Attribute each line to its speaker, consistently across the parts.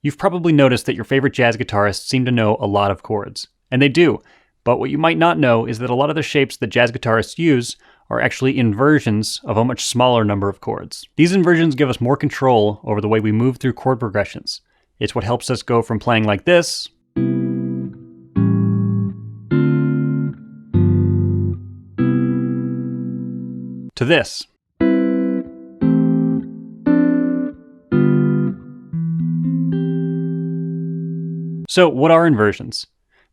Speaker 1: You've probably noticed that your favorite jazz guitarists seem to know a lot of chords. And they do, but what you might not know is that a lot of the shapes that jazz guitarists use are actually inversions of a much smaller number of chords. These inversions give us more control over the way we move through chord progressions. It's what helps us go from playing like this to this. So what are inversions?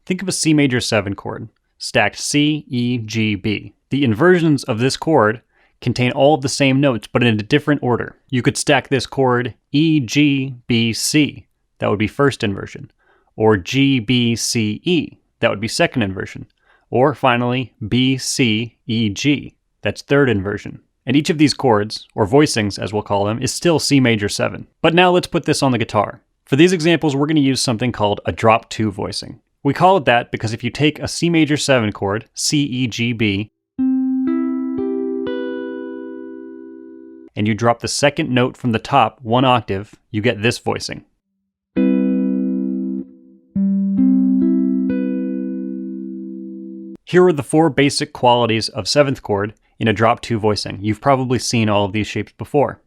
Speaker 1: Think of a C major 7 chord, stacked C, E, G, B. The inversions of this chord contain all of the same notes, but in a different order. You could stack this chord E, G, B, C. That would be first inversion. Or G, B, C, E. That would be second inversion. Or finally, B, C, E, G. That's third inversion. And each of these chords, or voicings as we'll call them, is still C major 7. But now let's put this on the guitar. For these examples, we're going to use something called a drop 2 voicing. We call it that because if you take a C major 7 chord, C, E, G, B, and you drop the second note from the top 1 octave, you get this voicing. Here are the 4 basic qualities of 7th chord in a drop 2 voicing. You've probably seen all of these shapes before.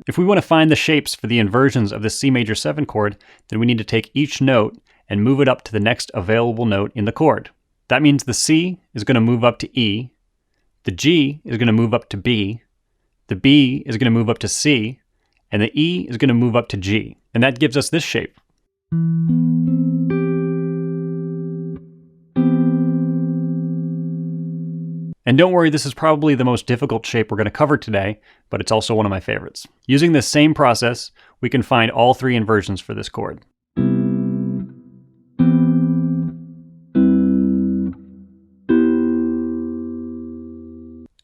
Speaker 1: If we want to find the shapes for the inversions of the C major 7 chord, then we need to take each note and move it up to the next available note in the chord. That means the C is going to move up to E, the G is going to move up to B, the B is going to move up to C, and the E is going to move up to G. And that gives us this shape. And don't worry, this is probably the most difficult shape we're going to cover today, but it's also one of my favorites. Using this same process, we can find all 3 inversions for this chord.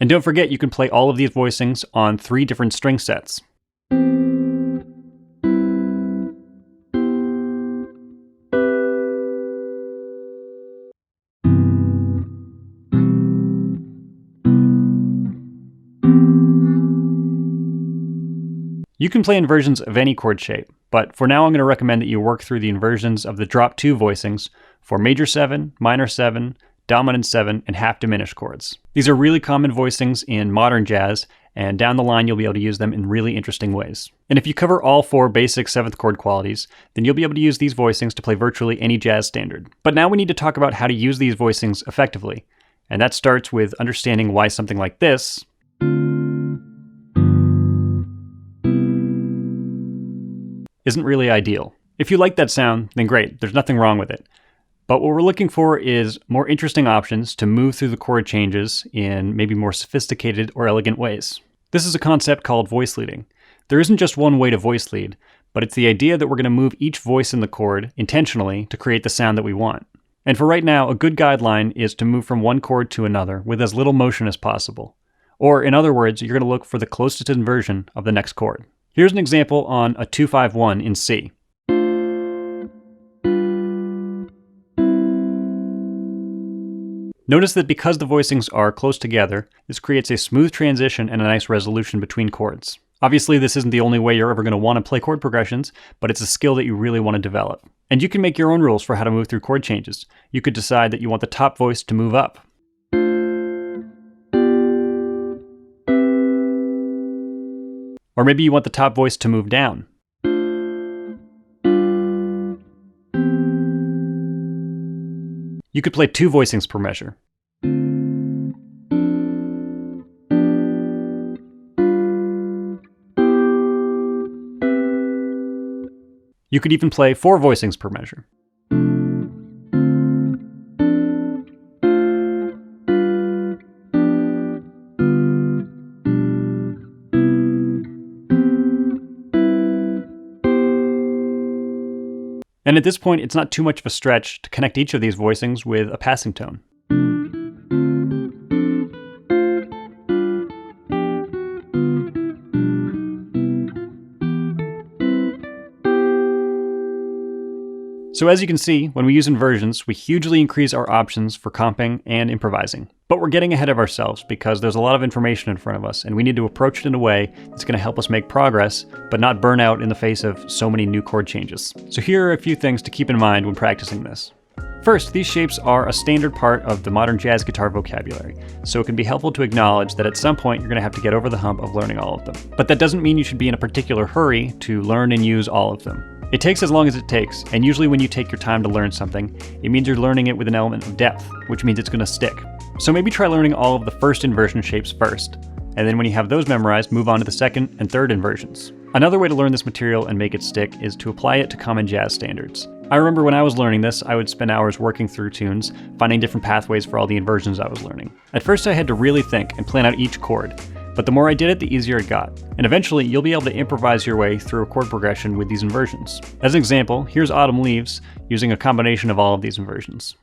Speaker 1: And don't forget, you can play all of these voicings on 3 different string sets. You can play inversions of any chord shape, but for now I'm going to recommend that you work through the inversions of the drop 2 voicings for major 7, minor 7, dominant 7, and half diminished chords. These are really common voicings in modern jazz, and down the line you'll be able to use them in really interesting ways. And if you cover all 4 basic 7th chord qualities, then you'll be able to use these voicings to play virtually any jazz standard. But now we need to talk about how to use these voicings effectively, and that starts with understanding why something like this isn't really ideal. If you like that sound, then great, there's nothing wrong with it. But what we're looking for is more interesting options to move through the chord changes in maybe more sophisticated or elegant ways. This is a concept called voice leading. There isn't just one way to voice lead, but it's the idea that we're going to move each voice in the chord intentionally to create the sound that we want. And for right now, a good guideline is to move from one chord to another with as little motion as possible. Or in other words, you're going to look for the closest inversion of the next chord. Here's an example on a 2-5-1 in C. Notice that because the voicings are close together, this creates a smooth transition and a nice resolution between chords. Obviously, this isn't the only way you're ever going to want to play chord progressions, but it's a skill that you really want to develop. And you can make your own rules for how to move through chord changes. You could decide that you want the top voice to move up. Or maybe you want the top voice to move down. You could play 2 voicings per measure. You could even play 4 voicings per measure. And at this point, it's not too much of a stretch to connect each of these voicings with a passing tone. So as you can see, when we use inversions, we hugely increase our options for comping and improvising. But we're getting ahead of ourselves because there's a lot of information in front of us, and we need to approach it in a way that's going to help us make progress, but not burn out in the face of so many new chord changes. So here are a few things to keep in mind when practicing this. First, these shapes are a standard part of the modern jazz guitar vocabulary, so it can be helpful to acknowledge that at some point you're going to have to get over the hump of learning all of them. But that doesn't mean you should be in a particular hurry to learn and use all of them. It takes as long as it takes, and usually when you take your time to learn something, it means you're learning it with an element of depth, which means it's going to stick. So maybe try learning all of the first inversion shapes first, and then when you have those memorized, move on to the second and third inversions. Another way to learn this material and make it stick is to apply it to common jazz standards. I remember when I was learning this, I would spend hours working through tunes, finding different pathways for all the inversions I was learning. At first I had to really think and plan out each chord, but the more I did it, the easier it got. And eventually, you'll be able to improvise your way through a chord progression with these inversions. As an example, here's Autumn Leaves using a combination of all of these inversions.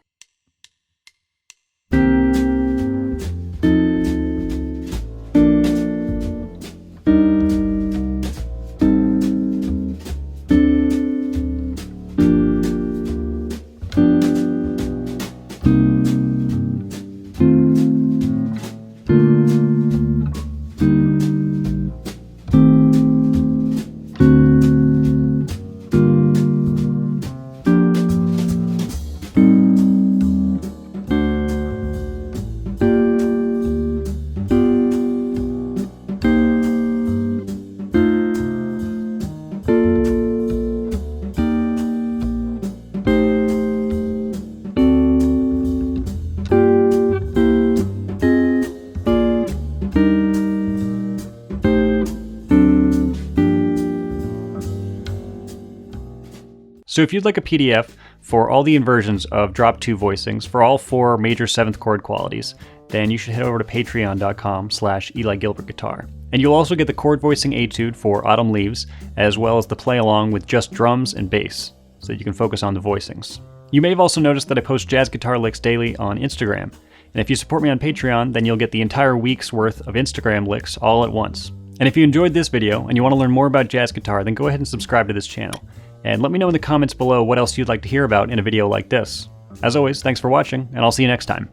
Speaker 1: So if you'd like a PDF for all the inversions of Drop 2 Voicings for all 4 major 7th chord qualities, then you should head over to patreon.com/EliGilbertGuitar. And you'll also get the chord voicing etude for Autumn Leaves, as well as the play along with just drums and bass, so that you can focus on the voicings. You may have also noticed that I post jazz guitar licks daily on Instagram, and if you support me on Patreon, then you'll get the entire week's worth of Instagram licks all at once. And if you enjoyed this video and you want to learn more about jazz guitar, then go ahead and subscribe to this channel. And let me know in the comments below what else you'd like to hear about in a video like this. As always, thanks for watching, and I'll see you next time.